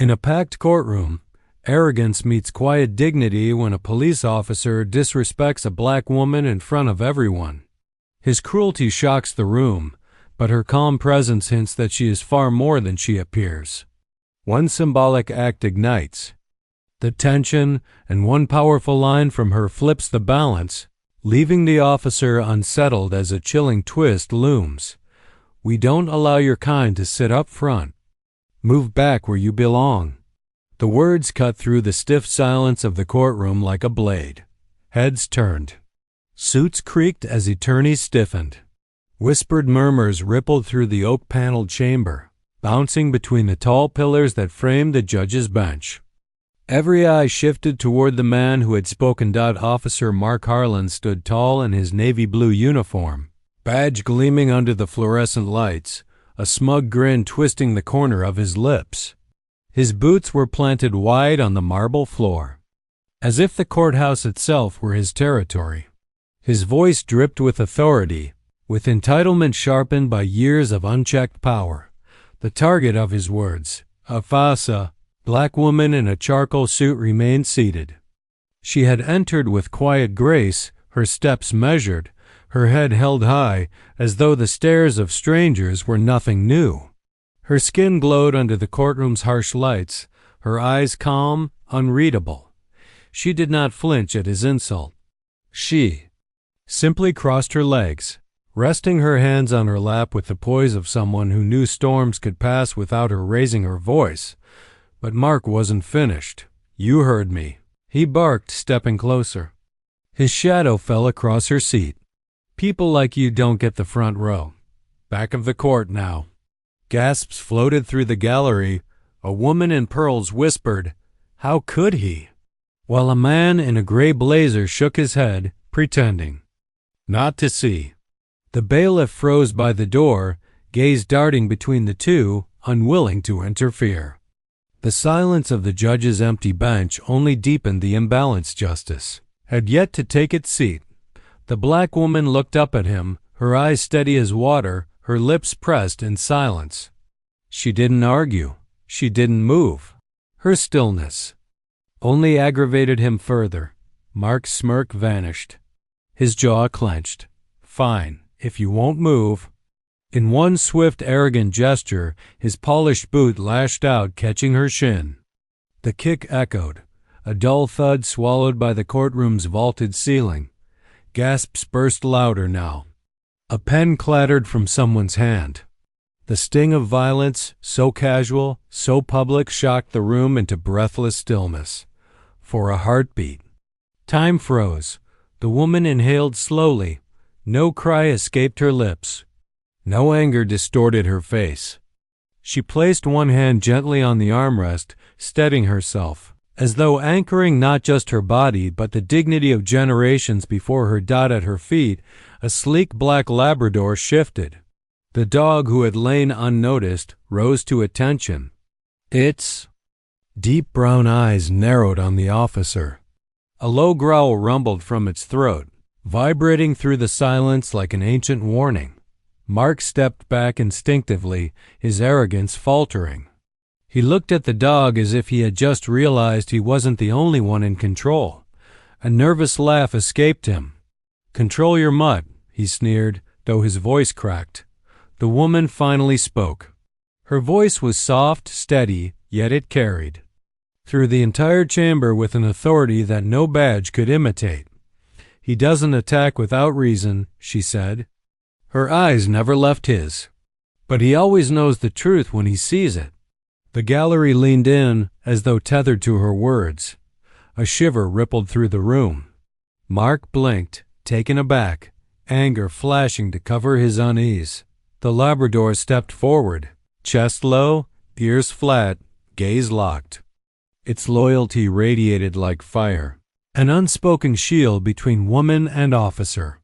In a packed courtroom, arrogance meets quiet dignity when a police officer disrespects a black woman in front of everyone. His cruelty shocks the room, but her calm presence hints that she is far more than she appears. One symbolic act ignites the tension, and one powerful line from her flips the balance, leaving the officer unsettled as a chilling twist looms. "We don't allow your kind to sit up front. Move back where you belong." The words cut through the stiff silence of the courtroom like a blade. Heads turned. Suits creaked as attorneys stiffened. Whispered murmurs rippled through the oak-paneled chamber, bouncing between the tall pillars that framed the judge's bench. Every eye shifted toward the man who had spoken. Officer Mark Harlan stood tall in his navy blue uniform, badge gleaming under the fluorescent lights, a smug grin twisting the corner of his lips. His boots were planted wide on the marble floor, as if the courthouse itself were his territory. His voice dripped with authority, with entitlement sharpened by years of unchecked power. The target of his words, a Fasa, black woman in a charcoal suit, remained seated. She had entered with quiet grace, her steps measured, her head held high, as though the stares of strangers were nothing new. Her skin glowed under the courtroom's harsh lights, her eyes calm, unreadable. She did not flinch at his insult. She simply crossed her legs, resting her hands on her lap with the poise of someone who knew storms could pass without her raising her voice. But Mark wasn't finished. "You heard me," he barked, stepping closer. His shadow fell across her seat. "People like you don't get the front row. Back of the court now." Gasps floated through the gallery. A woman in pearls whispered, "How could he?" while a man in a gray blazer shook his head, pretending not to see. The bailiff froze by the door, gaze darting between the two, unwilling to interfere. The silence of the judge's empty bench only deepened the imbalance. Justice had yet to take its seat. The black woman looked up at him, her eyes steady as water, her lips pressed in silence. She didn't argue. She didn't move. Her stillness only aggravated him further. Mark's smirk vanished. His jaw clenched. "Fine, if you won't move." In one swift, arrogant gesture, his polished boot lashed out, catching her shin. The kick echoed, a dull thud swallowed by the courtroom's vaulted ceiling. Gasps burst louder now. A pen clattered from someone's hand. The sting of violence, so casual, so public, shocked the room into breathless stillness. For a heartbeat. Time froze. The woman inhaled slowly. No cry escaped her lips. No anger distorted her face. She placed one hand gently on the armrest, steadying herself, as though anchoring not just her body but the dignity of generations before her. At her feet, a sleek black Labrador shifted. The dog, who had lain unnoticed, rose to attention. Its deep brown eyes narrowed on the officer. A low growl rumbled from its throat, vibrating through the silence like an ancient warning. Mark stepped back instinctively, his arrogance faltering. He looked at the dog as if he had just realized he wasn't the only one in control. A nervous laugh escaped him. "Control your mutt," he sneered, though his voice cracked. The woman finally spoke. Her voice was soft, steady, yet it carried through the entire chamber with an authority that no badge could imitate. "He doesn't attack without reason," she said. Her eyes never left his. "But he always knows the truth when he sees it." The gallery leaned in, as though tethered to her words. A shiver rippled through the room. Mark blinked, taken aback, anger flashing to cover his unease. The Labrador stepped forward, chest low, ears flat, gaze locked. Its loyalty radiated like fire, an unspoken shield between woman and officer.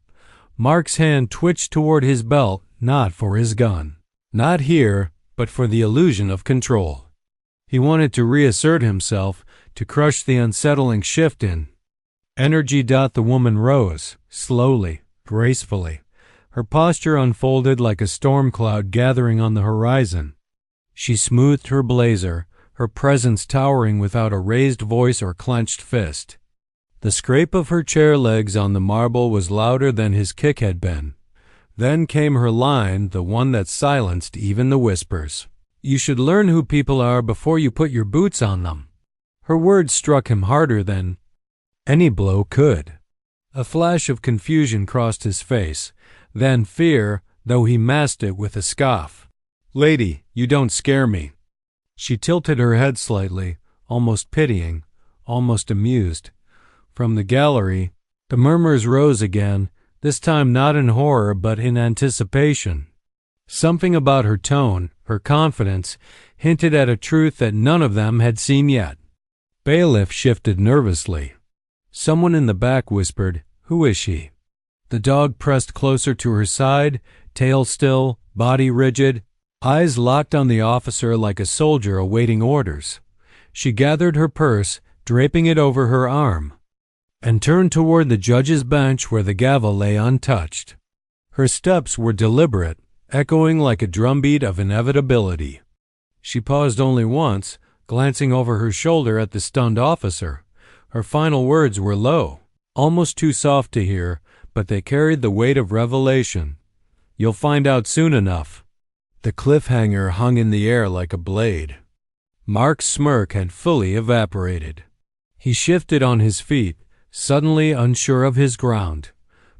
Mark's hand twitched toward his belt, not for his gun. Not here, but for the illusion of control. He wanted to reassert himself, to crush the unsettling shift in energy. The woman rose, slowly, gracefully. Her posture unfolded like a storm cloud gathering on the horizon. She smoothed her blazer, her presence towering without a raised voice or clenched fist. The scrape of her chair legs on the marble was louder than his kick had been. Then came her line, the one that silenced even the whispers. "You should learn who people are before you put your boots on them." Her words struck him harder than any blow could. A flash of confusion crossed his face, then fear, though he masked it with a scoff. "Lady, you don't scare me." She tilted her head slightly, almost pitying, almost amused. From the gallery, the murmurs rose again, this time not in horror but in anticipation. Something about her tone, her confidence, hinted at a truth that none of them had seen yet. Bailiff shifted nervously. Someone in the back whispered, "Who is she?" The dog pressed closer to her side, tail still, body rigid, eyes locked on the officer like a soldier awaiting orders. She gathered her purse, draping it over her arm, and turned toward the judge's bench where the gavel lay untouched. Her steps were deliberate, echoing like a drumbeat of inevitability. She paused only once, glancing over her shoulder at the stunned officer. Her final words were low, almost too soft to hear, but they carried the weight of revelation. "You'll find out soon enough." The cliffhanger hung in the air like a blade. Mark's smirk had fully evaporated. He shifted on his feet, suddenly unsure of his ground.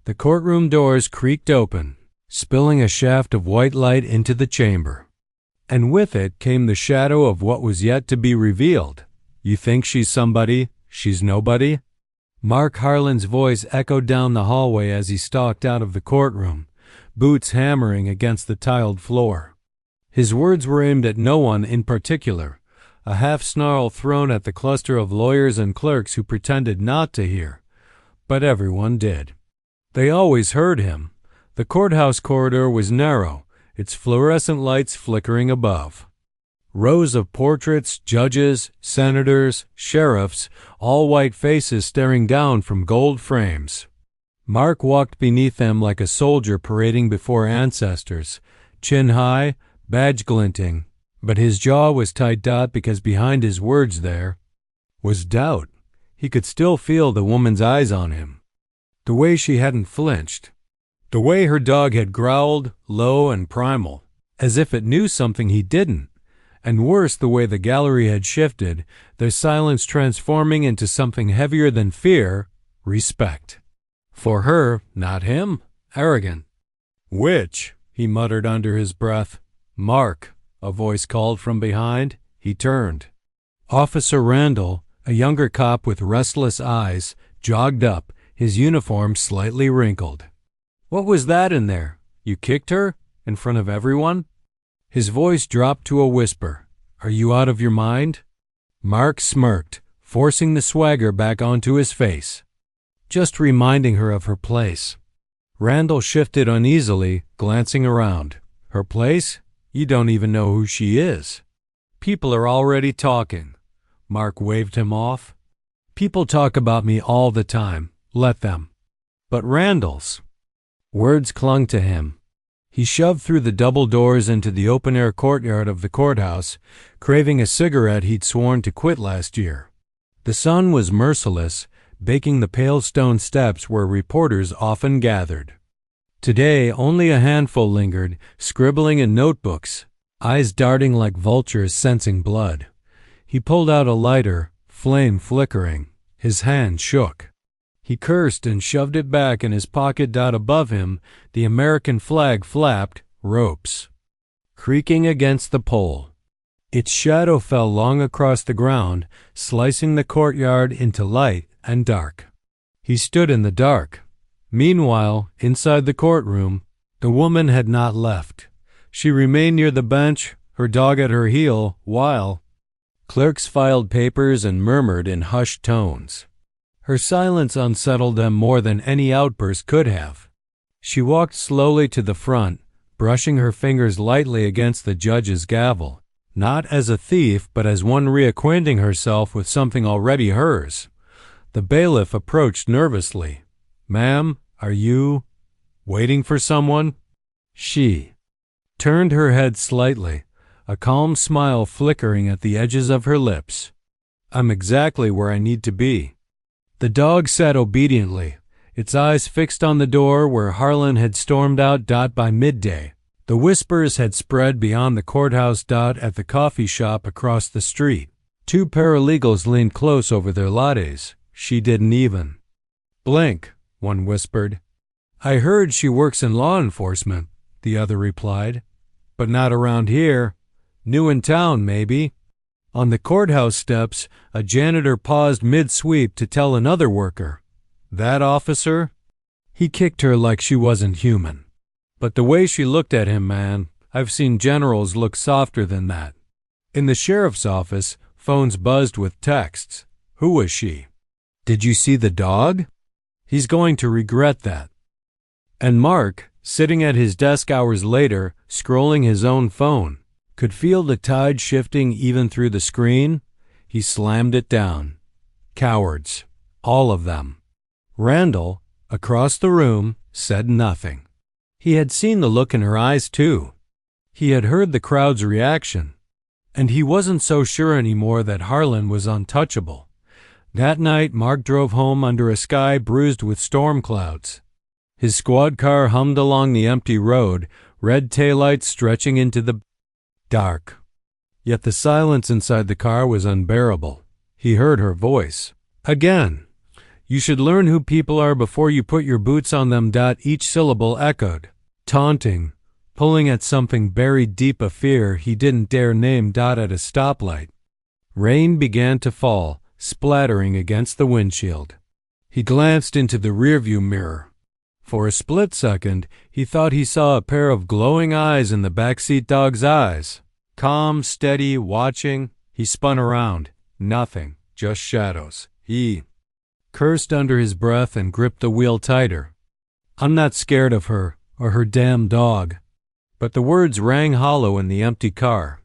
The courtroom doors creaked open, spilling a shaft of white light into the chamber. And with it came the shadow of what was yet to be revealed. "You think she's somebody, she's nobody?" Mark Harlan's voice echoed down the hallway as he stalked out of the courtroom, boots hammering against the tiled floor. His words were aimed at no one in particular, a half-snarl thrown at the cluster of lawyers and clerks who pretended not to hear. But everyone did. They always heard him. The courthouse corridor was narrow, its fluorescent lights flickering above. Rows of portraits, judges, senators, sheriffs, all white faces staring down from gold frames. Mark walked beneath them like a soldier parading before ancestors, chin high, badge glinting, but his jaw was tight because behind his words there was doubt. He could still feel the woman's eyes on him. The way she hadn't flinched. The way her dog had growled, low and primal, as if it knew something he didn't. And worse, the way the gallery had shifted, their silence transforming into something heavier than fear, respect. For her, not him, arrogant. "Which?" he muttered under his breath. "Mark," a voice called from behind. He turned. Officer Randall, a younger cop with restless eyes, jogged up, his uniform slightly wrinkled. "What was that in there? You kicked her? In front of everyone?" His voice dropped to a whisper. "Are you out of your mind?" Mark smirked, forcing the swagger back onto his face. "Just reminding her of her place." Randall shifted uneasily, glancing around. "Her place? You don't even know who she is." "People are already talking." Mark waved him off. "People talk about me all the time. Let them." But Randall's words clung to him. He shoved through the double doors into the open-air courtyard of the courthouse, craving a cigarette he'd sworn to quit last year. The sun was merciless, baking the pale stone steps where reporters often gathered. Today, only a handful lingered, scribbling in notebooks, eyes darting like vultures sensing blood. He pulled out a lighter, flame flickering. His hand shook. He cursed and shoved it back in his pocket. Above him, the American flag flapped, ropes creaking against the pole. Its shadow fell long across the ground, slicing the courtyard into light and dark. He stood in the dark. Meanwhile, inside the courtroom, the woman had not left. She remained near the bench, her dog at her heel, while clerks filed papers and murmured in hushed tones. Her silence unsettled them more than any outburst could have. She walked slowly to the front, brushing her fingers lightly against the judge's gavel, not as a thief but as one reacquainting herself with something already hers. The bailiff approached nervously. "Ma'am, are you waiting for someone?" She turned her head slightly, a calm smile flickering at the edges of her lips. "I'm exactly where I need to be." The dog sat obediently, its eyes fixed on the door where Harlan had stormed out. By midday, the whispers had spread beyond the courthouse. At the coffee shop across the street, two paralegals leaned close over their lattes. "She didn't even blink," one whispered. "I heard she works in law enforcement," the other replied. "But not around here. New in town, maybe." On the courthouse steps, a janitor paused mid-sweep to tell another worker, "That officer?" He kicked her like she wasn't human. But the way she looked at him, man, I've seen generals look softer than that. In the sheriff's office, phones buzzed with texts. Who was she? "Did you see the dog?" He's going to regret that. And Mark, sitting at his desk hours later, scrolling his own phone, could feel the tide shifting even through the screen. He slammed it down. Cowards. All of them. Randall, across the room, said nothing. He had seen the look in her eyes, too. He had heard the crowd's reaction. And he wasn't so sure anymore that Harlan was untouchable. That night, Mark drove home under a sky bruised with storm clouds. His squad car hummed along the empty road, red taillights stretching into the dark. Yet the silence inside the car was unbearable. He heard her voice. Again. "You should learn who people are before you put your boots on them." Each syllable echoed, taunting, pulling at something buried deep, a fear he didn't dare name. At a stoplight, rain began to fall, splattering against the windshield. He glanced into the rearview mirror. For a split second, he thought he saw a pair of glowing eyes in the backseat. Dog's eyes. Calm, steady, watching. He spun around. Nothing, just shadows. He cursed under his breath and gripped the wheel tighter. "I'm not scared of her, or her damn dog." But the words rang hollow in the empty car.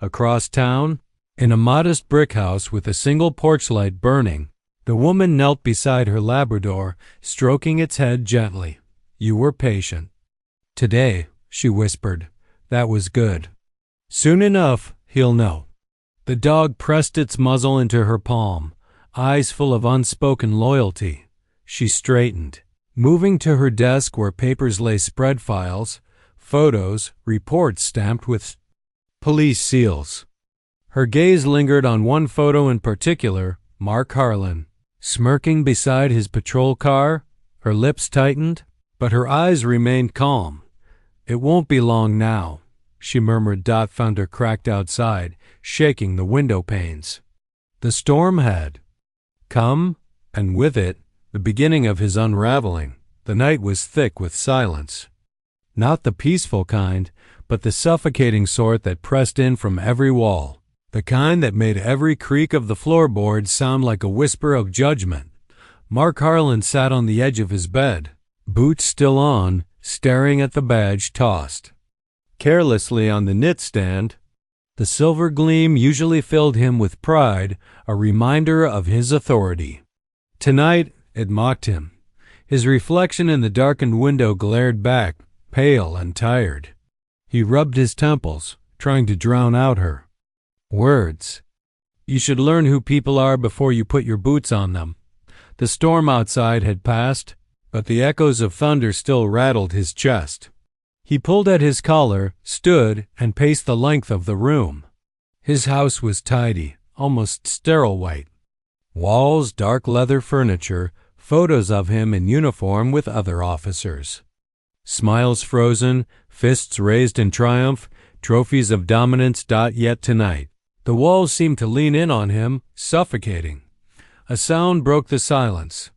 Across town, in a modest brick house with a single porch light burning, the woman knelt beside her Labrador, stroking its head gently. "You were patient." "Today," she whispered. "That was good. Soon enough, he'll know." The dog pressed its muzzle into her palm, eyes full of unspoken loyalty. She straightened, moving to her desk where papers lay spread, files, photos, reports stamped with police seals. Her gaze lingered on one photo in particular, Mark Harlan, smirking beside his patrol car. Her lips tightened, but her eyes remained calm. "It won't be long now," she murmured. Thunder cracked outside, shaking the window panes. The storm had come, and with it, the beginning of his unraveling. The night was thick with silence. Not the peaceful kind, but the suffocating sort that pressed in from every wall. The kind that made every creak of the floorboards sound like a whisper of judgment. Mark Harlan sat on the edge of his bed, boots still on, staring at the badge tossed carelessly on the knitstand. The silver gleam usually filled him with pride, a reminder of his authority. Tonight, it mocked him. His reflection in the darkened window glared back, pale and tired. He rubbed his temples, trying to drown out her words. "You should learn who people are before you put your boots on them." The storm outside had passed, but the echoes of thunder still rattled his chest. He pulled at his collar, stood, and paced the length of the room. His house was tidy, almost sterile white. Walls, dark leather furniture, photos of him in uniform with other officers. Smiles frozen, fists raised in triumph, trophies of dominance. Yet tonight, the walls seemed to lean in on him, suffocating. A sound broke the silence.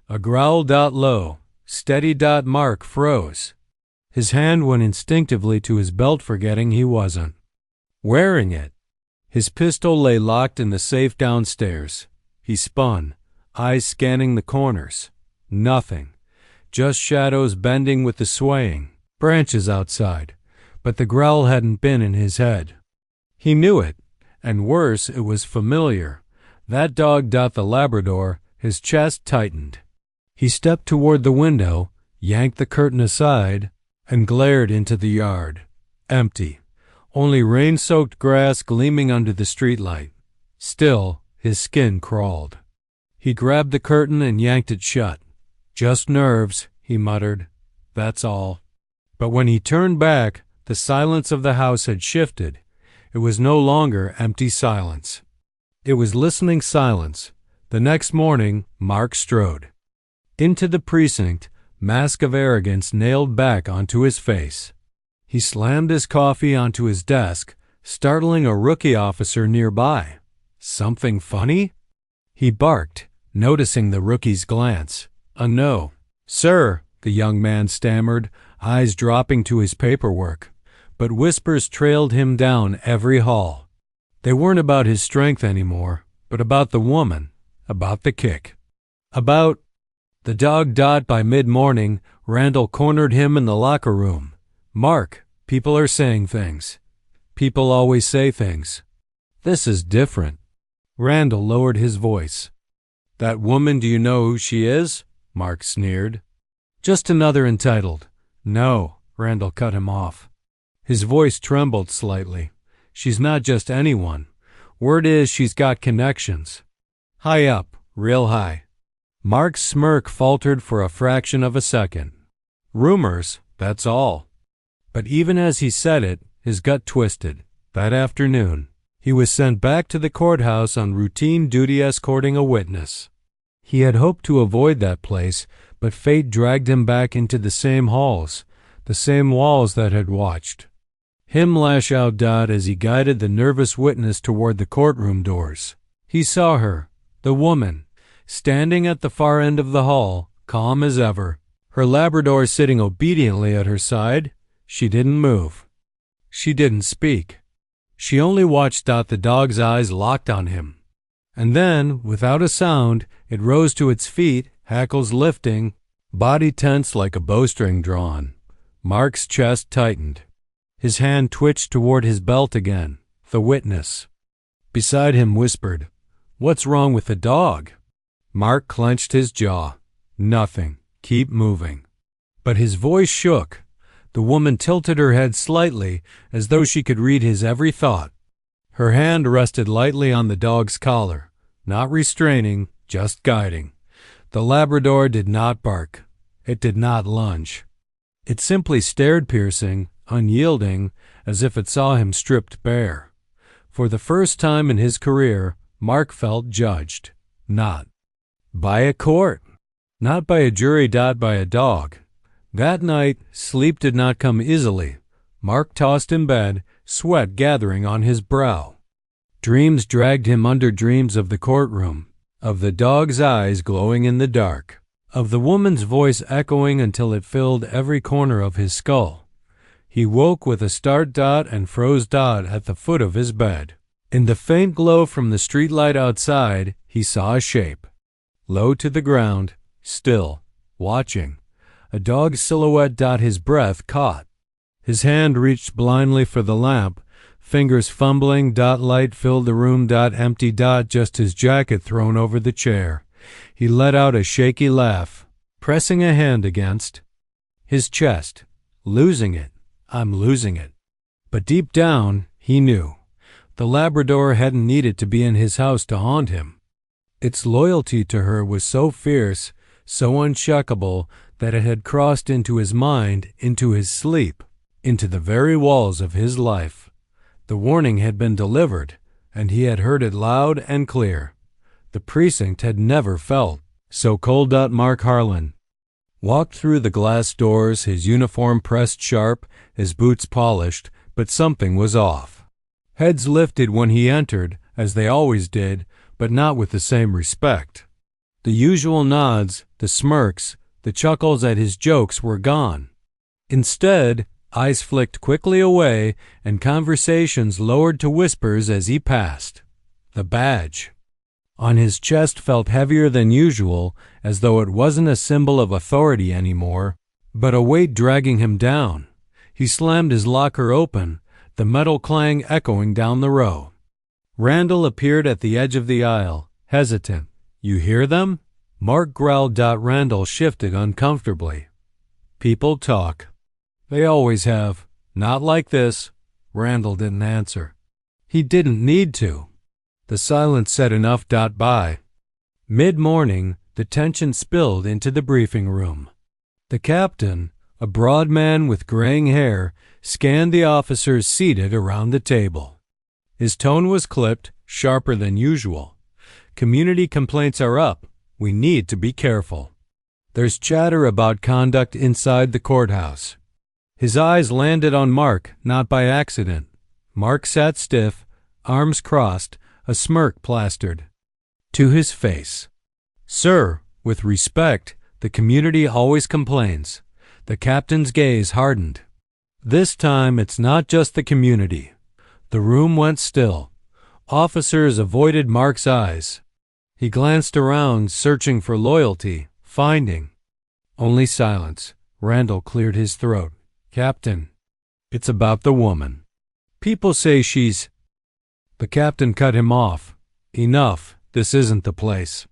A growl. Low, steady. Mark froze. His hand went instinctively to his belt, forgetting he wasn't wearing it. His pistol lay locked in the safe downstairs. He spun, eyes scanning the corners. Nothing. Just shadows bending with the swaying branches outside. But the growl hadn't been in his head. He knew it, and worse, it was familiar. That dog. The Labrador. His chest tightened. He stepped toward the window, yanked the curtain aside, and glared into the yard. Empty. only rain-soaked grass gleaming under the streetlight. Still, his skin crawled. He grabbed the curtain and yanked it shut. "Just nerves," he muttered. "That's all." But when he turned back, the silence of the house had shifted. It was no longer empty silence. It was listening silence. The next morning, Mark strode into the precinct, mask of arrogance nailed back onto his face. He slammed his coffee onto his desk, startling a rookie officer nearby. "Something funny?" he barked, noticing the rookie's glance. "No, sir," the young man stammered, eyes dropping to his paperwork. But whispers trailed him down every hall. They weren't about his strength anymore, but about the woman, about the kick, about the dog. By mid-morning, Randall cornered him in the locker room. "Mark, people are saying things. People always say things. This is different." Randall lowered his voice. "That woman, do you know who she is?" Mark sneered. "Just another entitled." "No," Randall cut him off. His voice trembled slightly. "She's not just anyone. Word is she's got connections. High up, real high." Mark's smirk faltered for a fraction of a second. "Rumors, that's all." But even as he said it, his gut twisted. That afternoon, he was sent back to the courthouse on routine duty escorting a witness. He had hoped to avoid that place, but fate dragged him back into the same halls, the same walls that had watched him lash out. As he guided the nervous witness toward the courtroom doors, he saw her, the woman, standing at the far end of the hall, calm as ever, her Labrador sitting obediently at her side. She didn't move. She didn't speak. She only watched. The dog's eyes locked on him. And then, without a sound, it rose to its feet, hackles lifting, body tense like a bowstring drawn. Mark's chest tightened. His hand twitched toward his belt again. The witness beside him whispered, "What's wrong with the dog?" Mark clenched his jaw. "Nothing. Keep moving." But his voice shook. The woman tilted her head slightly, as though she could read his every thought. Her hand rested lightly on the dog's collar, not restraining, just guiding. The Labrador did not bark. It did not lunge. It simply stared, piercing, unyielding, as if it saw him stripped bare. For the first time in his career, Mark felt judged. Not by a court. Not by a jury. By a dog. That night, sleep did not come easily. Mark tossed in bed, sweat gathering on his brow. Dreams dragged him under, dreams of the courtroom, of the dog's eyes glowing in the dark, of the woman's voice echoing until it filled every corner of his skull. He woke with a start. And froze. At the foot of his bed. In the faint glow from the streetlight outside, he saw a shape. Low to the ground, still, watching. A dog's silhouette. His breath caught. His hand reached blindly for the lamp, fingers fumbling. Light filled the room. Empty. Just his jacket thrown over the chair. He let out a shaky laugh, pressing a hand against his chest. Losing it. I'm losing it. But deep down, he knew. The Labrador hadn't needed to be in his house to haunt him. Its loyalty to her was so fierce, so unshakable, that it had crossed into his mind, into his sleep, into the very walls of his life. The warning had been delivered, and he had heard it loud and clear. The precinct had never felt so cold. Mark Harlan walked through the glass doors, his uniform pressed sharp, his boots polished, but something was off. Heads lifted when he entered, as they always did, but not with the same respect. The usual nods, the smirks, the chuckles at his jokes were gone. Instead, eyes flicked quickly away, and conversations lowered to whispers as he passed. The badge on his chest felt heavier than usual, as though it wasn't a symbol of authority anymore, but a weight dragging him down. He slammed his locker open, the metal clang echoing down the row. Randall appeared at the edge of the aisle, hesitant. "You hear them?" Mark growled. Randall shifted uncomfortably. "People talk. They always have. Not like this." Randall didn't answer. He didn't need to. The silence said enough. By mid-morning, the tension spilled into the briefing room. The captain, a broad man with graying hair, scanned the officers seated around the table. His tone was clipped, sharper than usual. Community complaints are up. We need to be careful. There's chatter about conduct inside the courthouse. His eyes landed on Mark, not by accident. Mark sat stiff, arms crossed, a smirk plastered to his face. Sir, with respect, the community always complains. The captain's gaze hardened. This time it's not just the community. The room went still. Officers avoided Mark's eyes. He glanced around, searching for loyalty, finding only silence. Randall cleared his throat. Captain, it's about the woman. People say she's... The captain cut him off. Enough, this isn't the place.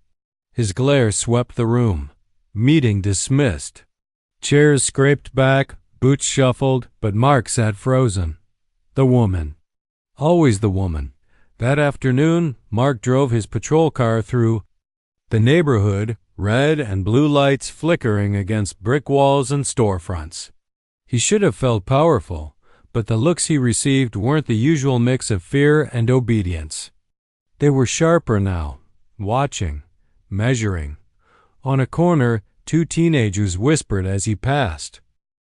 His glare swept the room. Meeting dismissed. Chairs scraped back, boots shuffled, but Mark sat frozen. The woman. Always the woman. That afternoon, Mark drove his patrol car through the neighborhood, red and blue lights flickering against brick walls and storefronts. He should have felt powerful, but the looks he received weren't the usual mix of fear and obedience. They were sharper now, watching, measuring. On a corner, two teenagers whispered as he passed.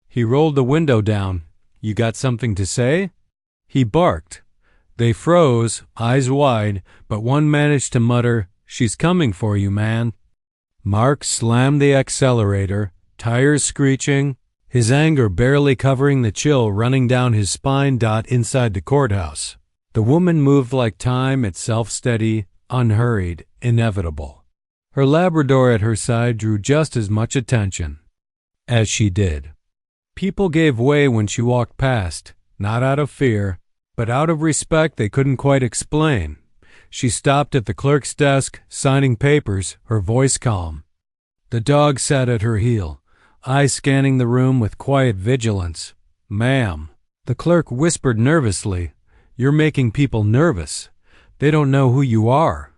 He rolled the window down. You got something to say? He barked. They froze, eyes wide, but one managed to mutter, She's coming for you, man. Mark slammed the accelerator, tires screeching, his anger barely covering the chill running down his spine. Inside the courthouse, the woman moved like time itself, steady, unhurried, inevitable. Her Labrador at her side drew just as much attention as she did. People gave way when she walked past, not out of fear, but out of respect they couldn't quite explain. She stopped at the clerk's desk, signing papers, her voice calm. The dog sat at her heel, eyes scanning the room with quiet vigilance. Ma'am, the clerk whispered nervously, you're making people nervous. They don't know who you are.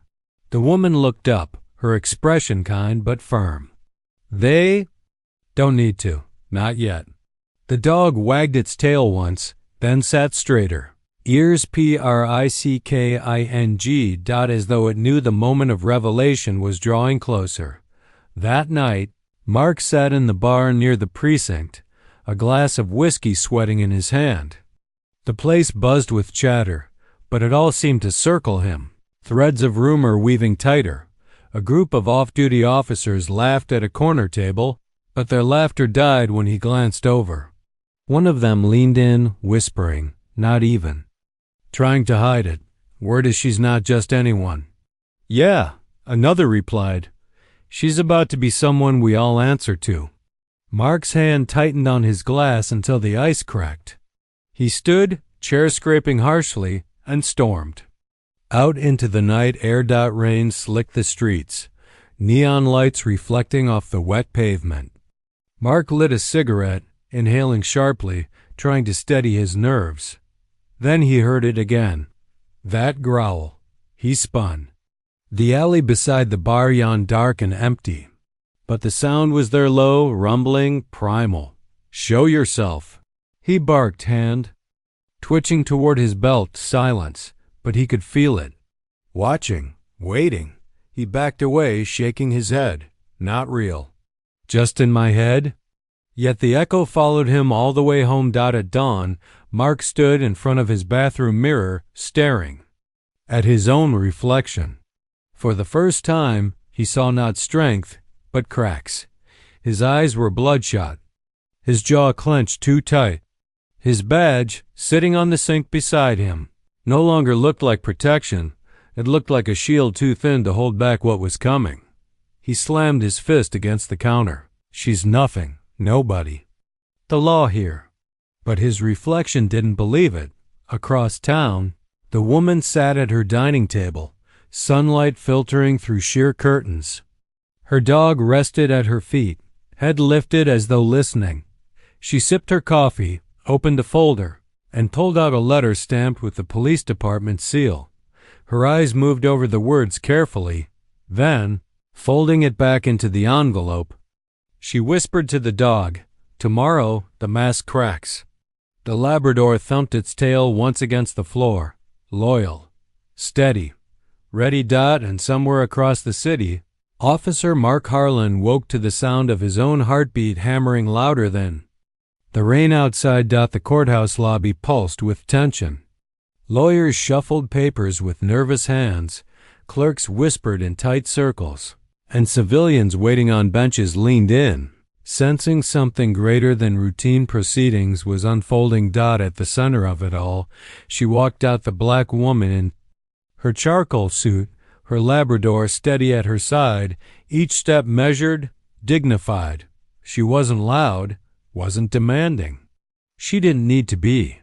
The woman looked up, her expression kind but firm. They don't need to, not yet. The dog wagged its tail once, then sat straighter. Ears pricking, as though it knew the moment of revelation was drawing closer. That night, Mark sat in the bar near the precinct, a glass of whiskey sweating in his hand. The place buzzed with chatter, but it all seemed to circle him, threads of rumor weaving tighter. A group of off-duty officers laughed at a corner table, but their laughter died when he glanced over. One of them leaned in, whispering, not even trying to hide it. Word is she's not just anyone. Yeah, another replied. She's about to be someone we all answer to. Mark's hand tightened on his glass until the ice cracked. He stood, chair scraping harshly, and stormed. Out into the night air. Rain slicked the streets, neon lights reflecting off the wet pavement. Mark lit a cigarette, inhaling sharply, trying to steady his nerves. Then he heard it again. That growl. He spun. The alley beside the bar yawned dark and empty. But the sound was there, low, rumbling, primal. Show yourself. He barked, hand twitching toward his belt. Silence, but he could feel it. Watching, waiting. He backed away, shaking his head. Not real. Just in my head? Yet the echo followed him all the way home. At dawn, Mark stood in front of his bathroom mirror, staring at his own reflection. For the first time, he saw not strength, but cracks. His eyes were bloodshot. His jaw clenched too tight. His badge, sitting on the sink beside him, no longer looked like protection. It looked like a shield too thin to hold back what was coming. He slammed his fist against the counter. She's nothing, nobody. The law here. But his reflection didn't believe it. Across town, the woman sat at her dining table, sunlight filtering through sheer curtains. Her dog rested at her feet, head lifted as though listening. She sipped her coffee, opened a folder. and pulled out a letter stamped with the police department seal. Her eyes moved over the words carefully. Then, folding it back into the envelope, she whispered to the dog, "Tomorrow the mask cracks." The Labrador thumped its tail once against the floor. Loyal. Steady. Ready. And somewhere across the city, Officer Mark Harlan woke to the sound of his own heartbeat hammering louder than. The rain outside. The courthouse lobby pulsed with tension. Lawyers shuffled papers with nervous hands, clerks whispered in tight circles, and civilians waiting on benches leaned in, sensing something greater than routine proceedings was unfolding. At the center of it all, she walked out, the black woman in her charcoal suit, her Labrador steady at her side, each step measured, dignified. She wasn't loud, wasn't demanding. She didn't need to be.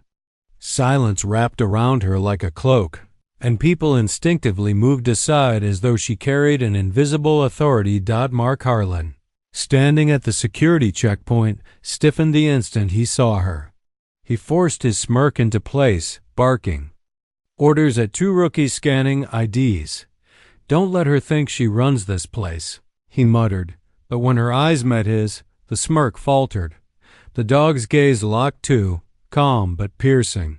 Silence wrapped around her like a cloak, and people instinctively moved aside as though she carried an invisible authority. Mark Harlan, standing at the security checkpoint, stiffened the instant he saw her. He forced his smirk into place, barking. Orders at 2 rookies scanning IDs. "Don't let her think she runs this place," he muttered, but when her eyes met his, the smirk faltered. The dog's gaze locked too, calm but piercing.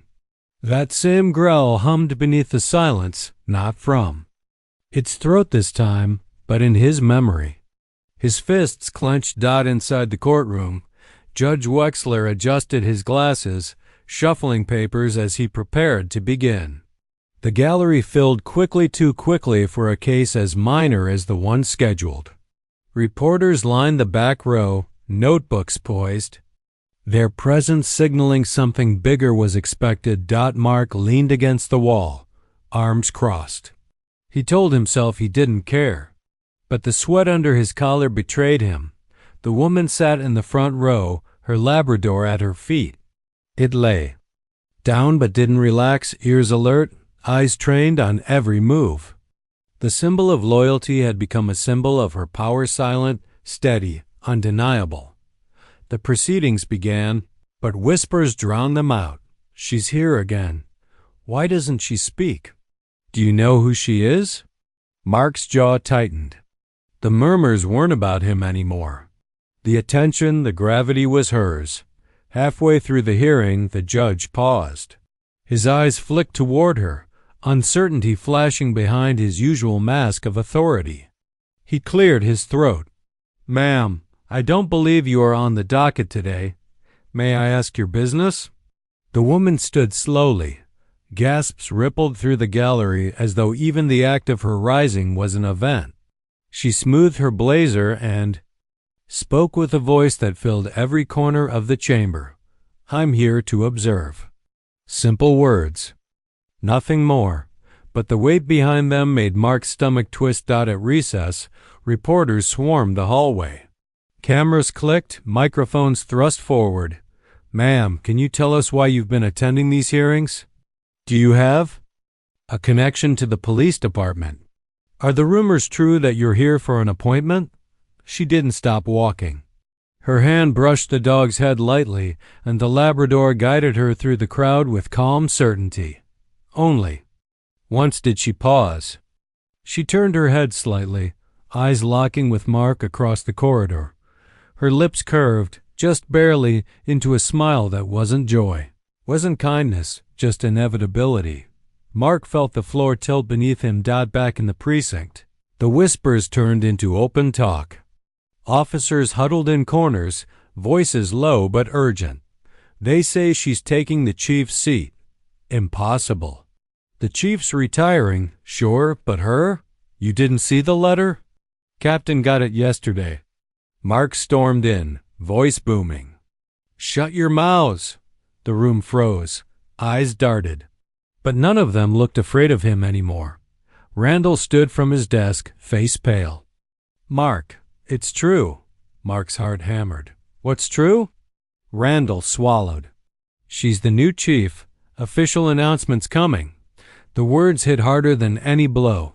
That same growl hummed beneath the silence, not from its throat this time, but in his memory. His fists clenched. Inside the courtroom, Judge Wexler adjusted his glasses, shuffling papers as he prepared to begin. The gallery filled quickly, too quickly for a case as minor as the one scheduled. Reporters lined the back row, notebooks poised, their presence signaling something bigger was expected. Mark leaned against the wall, arms crossed. He told himself he didn't care, but the sweat under his collar betrayed him. The woman sat in the front row, her Labrador at her feet. It lay down but didn't relax, ears alert, eyes trained on every move. The symbol of loyalty had become a symbol of her power, silent, steady, undeniable. The proceedings began, but whispers drowned them out. "She's here again. Why doesn't she speak? Do you know who she is?" Mark's jaw tightened. The murmurs weren't about him anymore. The attention, the gravity was hers. Halfway through the hearing, the judge paused. His eyes flicked toward her, uncertainty flashing behind his usual mask of authority. He cleared his throat. "Ma'am, I don't believe you are on the docket today. May I ask your business?" The woman stood slowly. Gasps rippled through the gallery as though even the act of her rising was an event. She smoothed her blazer and spoke with a voice that filled every corner of the chamber. "I'm here to observe." Simple words. Nothing more, but the weight behind them made Mark's stomach twist. At recess, reporters swarmed the hallway. Cameras clicked, microphones thrust forward. "Ma'am, can you tell us why you've been attending these hearings? Do you have a connection to the police department? Are the rumors true that you're here for an appointment?" She didn't stop walking. Her hand brushed the dog's head lightly, and the Labrador guided her through the crowd with calm certainty. Only once did she pause. She turned her head slightly, eyes locking with Mark across the corridor. Her lips curved, just barely, into a smile that wasn't joy, wasn't kindness, just inevitability. Mark felt the floor tilt beneath him. Back in the precinct, the whispers turned into open talk. Officers huddled in corners, voices low but urgent. "They say she's taking the chief's seat." Impossible. "The chief's retiring, sure, but her? You didn't see the letter?" "Captain got it yesterday." Mark stormed in, voice booming. "Shut your mouths!" The room froze. Eyes darted. But none of them looked afraid of him anymore. Randall stood from his desk, face pale. "Mark, it's true." Mark's heart hammered. "What's true?" Randall swallowed. "She's the new chief. Official announcement's coming." The words hit harder than any blow.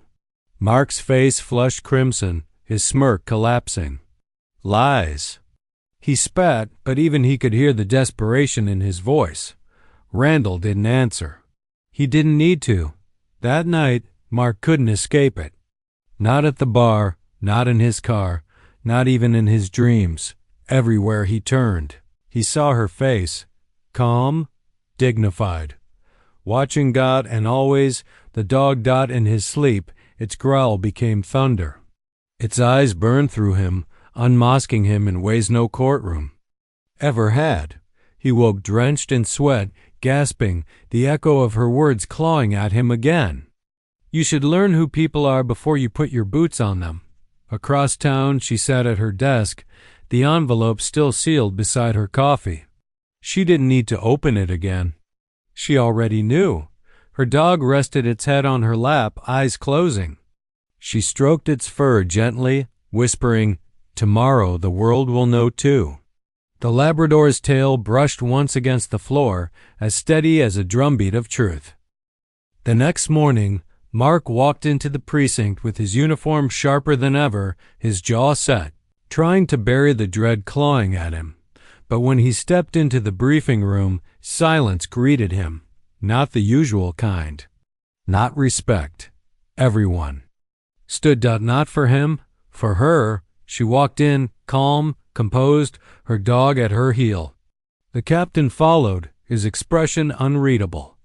Mark's face flushed crimson, his smirk collapsing. "Lies." He spat, but even he could hear the desperation in his voice. Randall didn't answer. He didn't need to. That night, Mark couldn't escape it. Not at the bar, not in his car, not even in his dreams. Everywhere he turned, he saw her face, calm, dignified. Watching Dot, and always the dog Dot in his sleep, its growl became thunder. Its eyes burned through him, unmasking him in ways no courtroom ever had. He woke drenched in sweat, gasping, the echo of her words clawing at him again. You should learn who people are before you put your boots on them. Across town, she sat at her desk, the envelope still sealed beside her coffee. She didn't need to open it again. She already knew. Her dog rested its head on her lap, eyes closing. She stroked its fur gently, whispering, "Tomorrow the world will know too." The Labrador's tail brushed once against the floor, as steady as a drumbeat of truth. The next morning, Mark walked into the precinct with his uniform sharper than ever, his jaw set, trying to bury the dread clawing at him. But when he stepped into the briefing room, silence greeted him, not the usual kind. Not respect. Everyone stood not for him, for her. She walked in, calm, composed, her dog at her heel. The captain followed, his expression unreadable.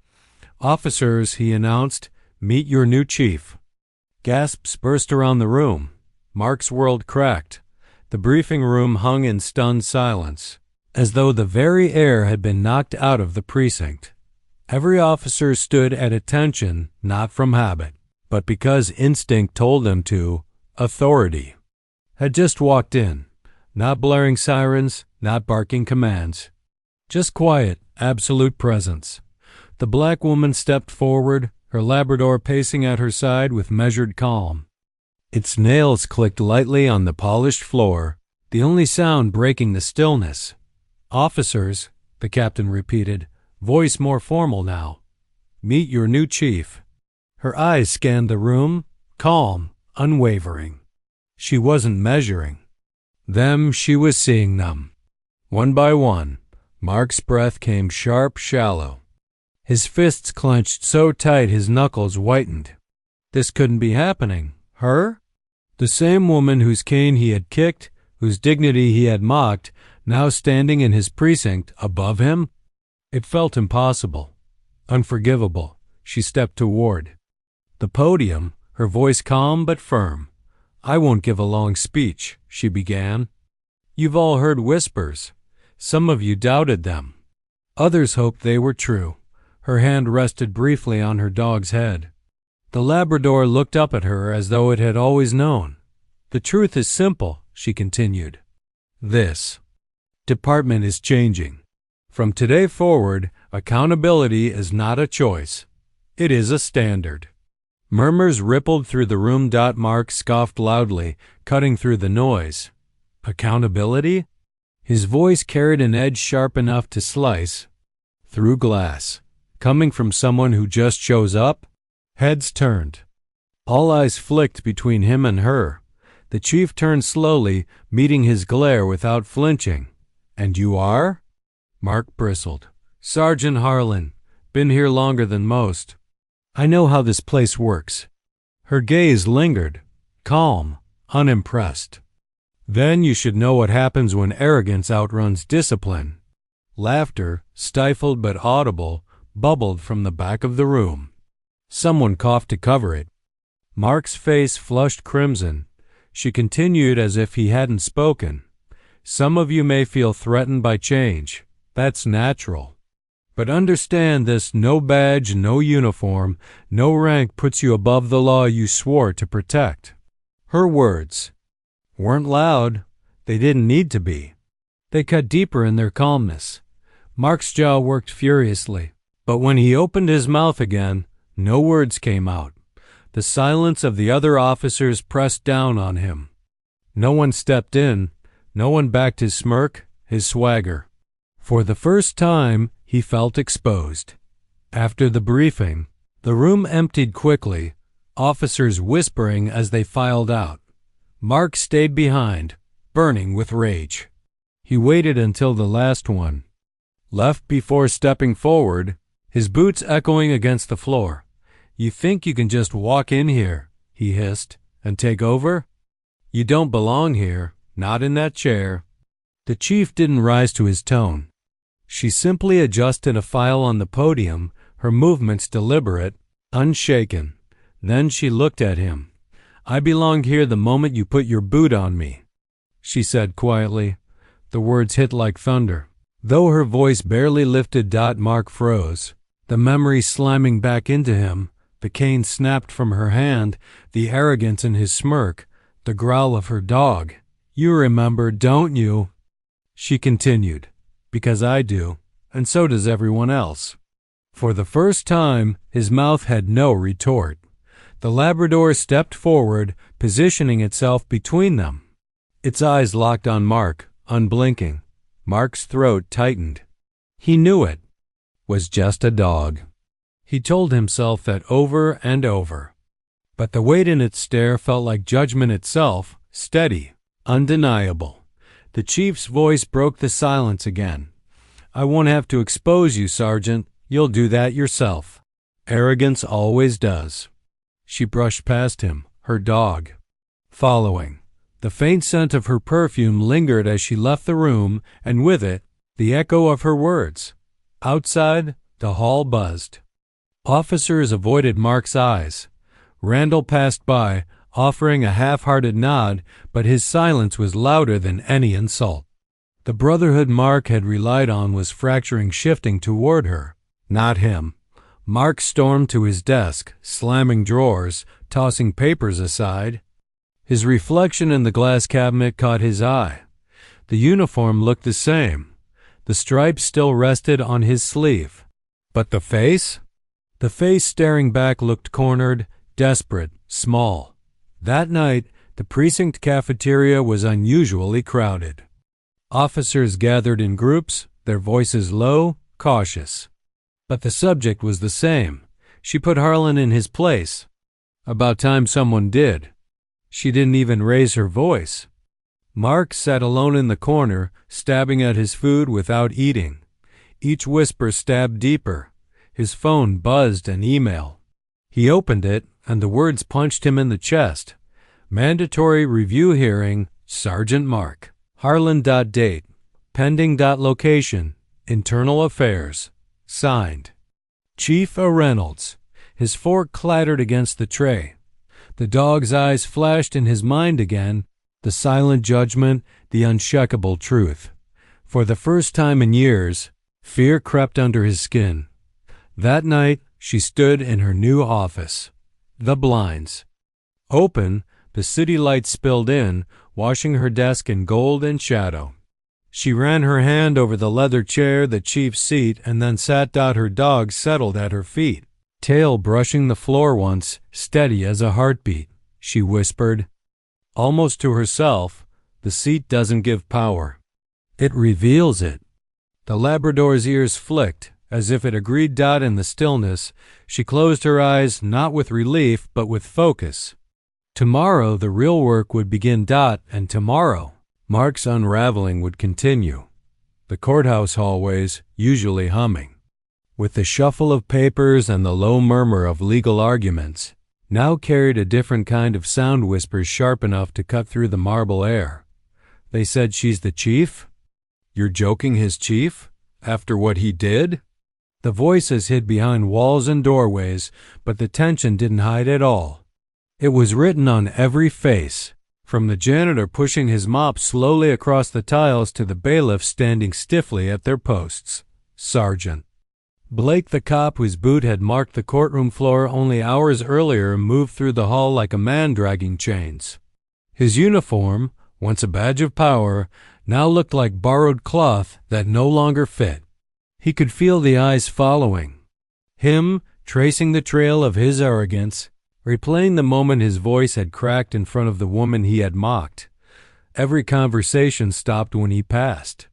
"Officers," he announced, "meet your new chief." Gasps burst around the room. Mark's world cracked. The briefing room hung in stunned silence, as though the very air had been knocked out of the precinct. Every officer stood at attention, not from habit, but because instinct told them to. Authority had just walked in, not blaring sirens, not barking commands. Just quiet, absolute presence. The black woman stepped forward, her Labrador pacing at her side with measured calm. Its nails clicked lightly on the polished floor, the only sound breaking the stillness. "Officers," the captain repeated, voice more formal now, "meet your new chief." Her eyes scanned the room, calm, unwavering. She wasn't measuring them, she was seeing them. One by one, Mark's breath came sharp, shallow. His fists clenched so tight his knuckles whitened. This couldn't be happening. Her? The same woman whose cane he had kicked, whose dignity he had mocked, now standing in his precinct above him? It felt impossible, unforgivable. She stepped toward the podium, her voice calm but firm. "I won't give a long speech," she began. "You've all heard whispers. Some of you doubted them. Others hoped they were true." Her hand rested briefly on her dog's head. The Labrador looked up at her as though it had always known. "The truth is simple," she continued. "This department is changing. From today forward, accountability is not a choice. It is a standard." Murmurs rippled through the room. Mark scoffed loudly, cutting through the noise. Accountability? His voice carried an edge sharp enough to slice through glass. Coming from someone who just shows up? Heads turned. All eyes flicked between him and her. The chief turned slowly, meeting his glare without flinching. "And you are?" Mark bristled. "Sergeant Harlan. Been here longer than most. I know how this place works." Her gaze lingered, calm, unimpressed. "Then you should know what happens when arrogance outruns discipline." Laughter, stifled but audible, bubbled from the back of the room. Someone coughed to cover it. Mark's face flushed crimson. She continued as if he hadn't spoken. "Some of you may feel threatened by change. That's natural. But understand this: no badge, no uniform, no rank puts you above the law you swore to protect." Her words weren't loud. They didn't need to be. They cut deeper in their calmness. Mark's jaw worked furiously, but when he opened his mouth again, no words came out. The silence of the other officers pressed down on him. No one stepped in. No one backed his smirk, his swagger. For the first time, he felt exposed. After the briefing, the room emptied quickly, officers whispering as they filed out. Mark stayed behind, burning with rage. He waited until the last one, left before stepping forward, his boots echoing against the floor. "You think you can just walk in here," he hissed, "and take over? You don't belong here, not in that chair." The chief didn't rise to his tone. She simply adjusted a file on the podium, her movements deliberate, unshaken. Then she looked at him. "I belong here the moment you put your boot on me," she said quietly. The words hit like thunder. Though her voice barely lifted, Mark froze. The memory slamming back into him, the cane snapped from her hand, the arrogance in his smirk, the growl of her dog. "You remember, don't you?" She continued. "Because I do, and so does everyone else." For the first time, his mouth had no retort. The Labrador stepped forward, positioning itself between them. Its eyes locked on Mark, unblinking. Mark's throat tightened. He knew it was just a dog. He told himself that over and over. But the weight in its stare felt like judgment itself, steady, undeniable. The chief's voice broke the silence again. "I won't have to expose you, Sergeant. You'll do that yourself. Arrogance always does." She brushed past him, her dog following. The faint scent of her perfume lingered as she left the room, and with it, the echo of her words. Outside, the hall buzzed. Officers avoided Mark's eyes. Randall passed by, offering a half-hearted nod, but his silence was louder than any insult. The brotherhood Mark had relied on was fracturing, shifting toward her, not him. Mark stormed to his desk, slamming drawers, tossing papers aside. His reflection in the glass cabinet caught his eye. The uniform looked the same. The stripes still rested on his sleeve. But the face? The face staring back looked cornered, desperate, small. That night, the precinct cafeteria was unusually crowded. Officers gathered in groups, their voices low, cautious. But the subject was the same. She put Harlan in his place. About time someone did. She didn't even raise her voice. Mark sat alone in the corner, stabbing at his food without eating. Each whisper stabbed deeper. His phone buzzed an email. He opened it, and the words punched him in the chest. Mandatory review hearing, Sergeant Mark. Harlan.date. Pending.location. Internal Affairs. Signed. Chief A. Reynolds. His fork clattered against the tray. The dog's eyes flashed in his mind again, the silent judgment, the unshakable truth. For the first time in years, fear crept under his skin. That night, she stood in her new office. The blinds open, the city light spilled in, washing her desk in gold and shadow. She ran her hand over the leather chair, the chief's seat, and then sat down. Her dog settled at her feet, tail brushing the floor once, steady as a heartbeat. She whispered, almost to herself, "The seat doesn't give power. It reveals it." The Labrador's ears flicked, as if it agreed. In the stillness, she closed her eyes, not with relief, but with focus. Tomorrow the real work would begin. And tomorrow, Mark's unraveling would continue. The courthouse hallways, usually humming, with the shuffle of papers and the low murmur of legal arguments, now carried a different kind of sound, whispers sharp enough to cut through the marble air. "They said she's the chief? You're joking, his chief? After what he did?" The voices hid behind walls and doorways, but the tension didn't hide at all. It was written on every face, from the janitor pushing his mop slowly across the tiles to the bailiffs standing stiffly at their posts. Sergeant Blake, the cop whose boot had marked the courtroom floor only hours earlier, moved through the hall like a man dragging chains. His uniform, once a badge of power, now looked like borrowed cloth that no longer fit. He could feel the eyes following him, tracing the trail of his arrogance, replaying the moment his voice had cracked in front of the woman he had mocked. Every conversation stopped when he passed.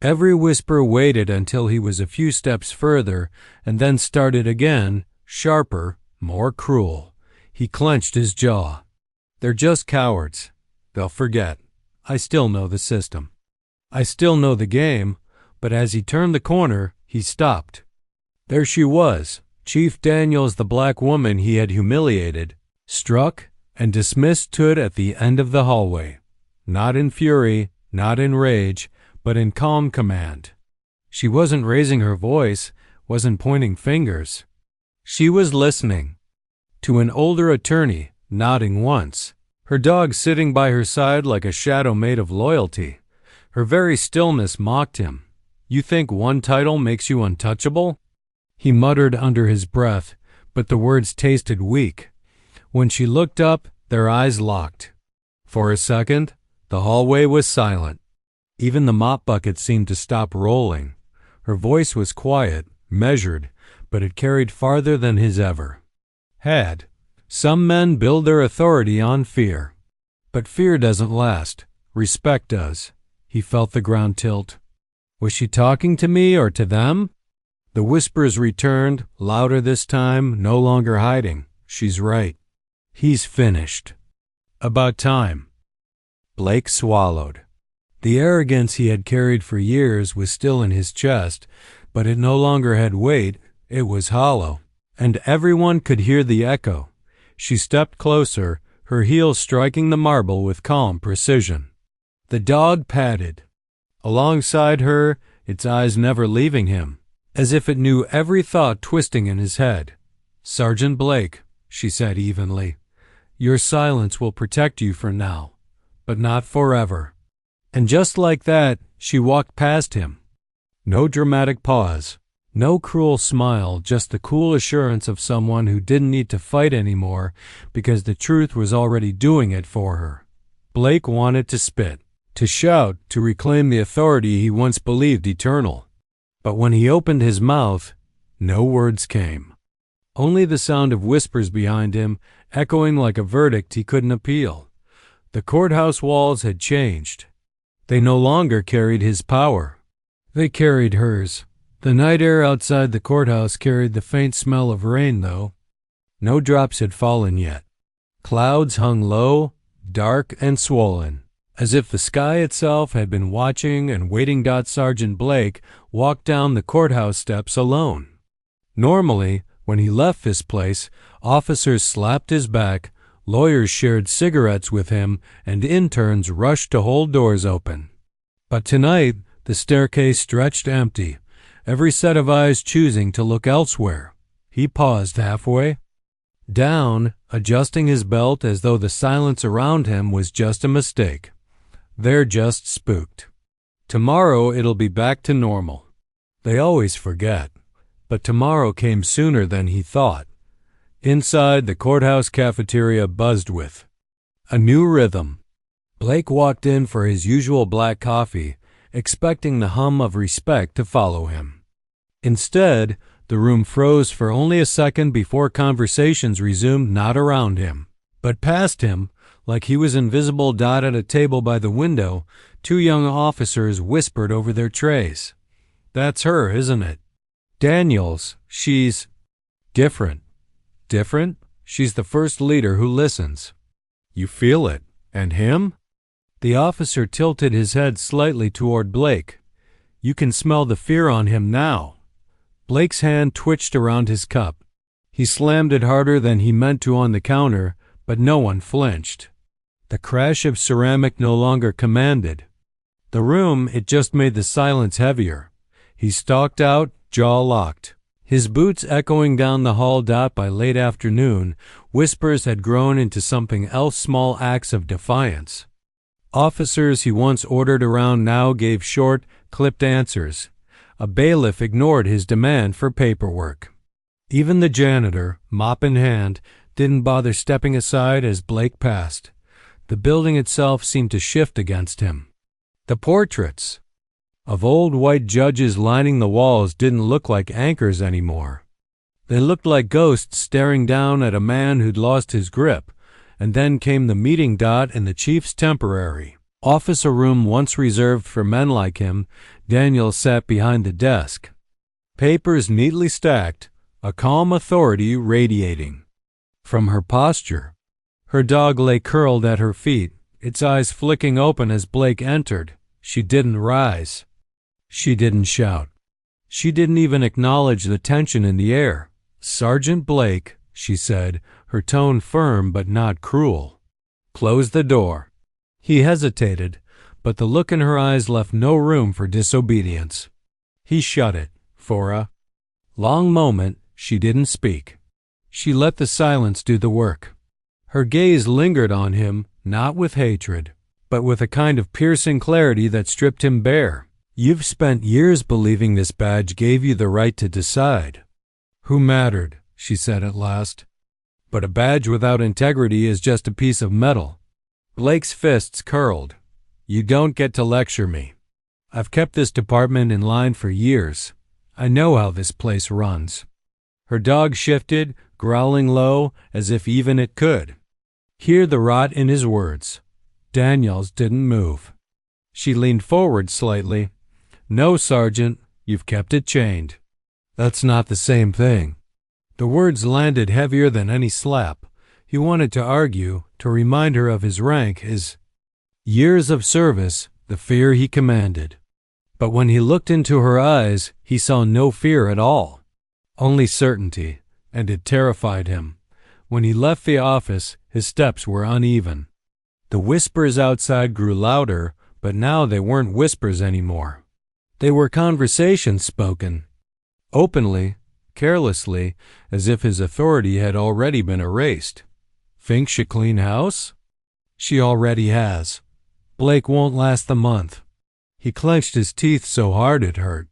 Every whisper waited until he was a few steps further, and then started again, sharper, more cruel. He clenched his jaw. "They're just cowards. They'll forget. I still know the system. I still know the game. but as he turned the corner, he stopped. There she was, Chief Daniels, the black woman he had humiliated, struck, and dismissed, stood at the end of the hallway. Not in fury, not in rage, but in calm command. She wasn't raising her voice, wasn't pointing fingers. She was listening. To an older attorney, nodding once. Her dog sitting by her side like a shadow made of loyalty. Her very stillness mocked him. You think one title makes you untouchable? He muttered under his breath, but the words tasted weak. When she looked up, their eyes locked. For a second, the hallway was silent. Even the mop bucket seemed to stop rolling. Her voice was quiet, measured, but it carried farther than his ever had. Some men build their authority on fear. But fear doesn't last. Respect does. He felt the ground tilt. Was she talking to me or to them? The whispers returned, louder this time, no longer hiding. She's right. He's finished. About time. Blake swallowed. The arrogance he had carried for years was still in his chest, but it no longer had weight. It was hollow, and everyone could hear the echo. She stepped closer, her heels striking the marble with calm precision. The dog padded. Alongside her, its eyes never leaving him, as if it knew every thought twisting in his head. Sergeant Blake, she said evenly, your silence will protect you for now, but not forever. And just like that, she walked past him. No dramatic pause. No cruel smile, just the cool assurance of someone who didn't need to fight anymore because the truth was already doing it for her. Blake wanted to spit, to shout, to reclaim the authority he once believed eternal. But when he opened his mouth, no words came. Only the sound of whispers behind him, echoing like a verdict he couldn't appeal. The courthouse walls had changed. They no longer carried his power. They carried hers. The night air outside the courthouse carried the faint smell of rain, though. No drops had fallen yet. Clouds hung low, dark and swollen, as if the sky itself had been watching and waiting. Sergeant Blake walked down the courthouse steps alone. Normally, when he left this place, officers slapped his back, lawyers shared cigarettes with him, and interns rushed to hold doors open. But tonight, the staircase stretched empty, every set of eyes choosing to look elsewhere. He paused halfway. Down, adjusting his belt as though the silence around him was just a mistake. They're just spooked. Tomorrow it'll be back to normal. They always forget. But tomorrow came sooner than he thought. Inside, the courthouse cafeteria buzzed with a new rhythm. Blake walked in for his usual black coffee, expecting the hum of respect to follow him. Instead, the room froze for only a second before conversations resumed, not around him, but past him, like he was invisible. At a table by the window, two young officers whispered over their trays. That's her, isn't it? Daniels, she's different. Different? She's the first leader who listens. You feel it. And him? The officer tilted his head slightly toward Blake. You can smell the fear on him now. Blake's hand twitched around his cup. He slammed it harder than he meant to on the counter, but no one flinched. The crash of ceramic no longer commanded the room, it just made the silence heavier. He stalked out, jaw locked, his boots echoing down the hall. By late afternoon, whispers had grown into something else, small acts of defiance. Officers he once ordered around now gave short, clipped answers. A bailiff ignored his demand for paperwork. Even the janitor, mop in hand, didn't bother stepping aside as Blake passed. The building itself seemed to shift against him. The portraits of old white judges lining the walls didn't look like anchors anymore. They looked like ghosts staring down at a man who'd lost his grip. And then came the meeting. In the chief's temporary office, a room once reserved for men like him, Daniel sat behind the desk. Papers neatly stacked, a calm authority radiating from her posture. Her dog lay curled at her feet, its eyes flicking open as Blake entered. She didn't rise. She didn't shout. She didn't even acknowledge the tension in the air. "Sergeant Blake," she said, her tone firm but not cruel. "Close the door." He hesitated, but the look in her eyes left no room for disobedience. He shut it. For a long moment, she didn't speak. She let the silence do the work. Her gaze lingered on him, not with hatred, but with a kind of piercing clarity that stripped him bare. "You've spent years believing this badge gave you the right to decide who mattered," she said at last. "But a badge without integrity is just a piece of metal." Blake's fists curled. "You don't get to lecture me. I've kept this department in line for years. I know how this place runs." Her dog shifted, growling low, as if even it could hear the rot in his words. Daniels didn't move. She leaned forward slightly. "No, Sergeant, you've kept it chained." "That's not the same thing." The words landed heavier than any slap. He wanted to argue, to remind her of his rank, his years of service, the fear he commanded. But when he looked into her eyes, he saw no fear at all, only certainty, and it terrified him. When he left the office, his steps were uneven. The whispers outside grew louder, but now they weren't whispers anymore. They were conversations spoken, openly, carelessly, as if his authority had already been erased. "Think she clean house?" "She already has. Blake won't last the month." He clenched his teeth so hard it hurt.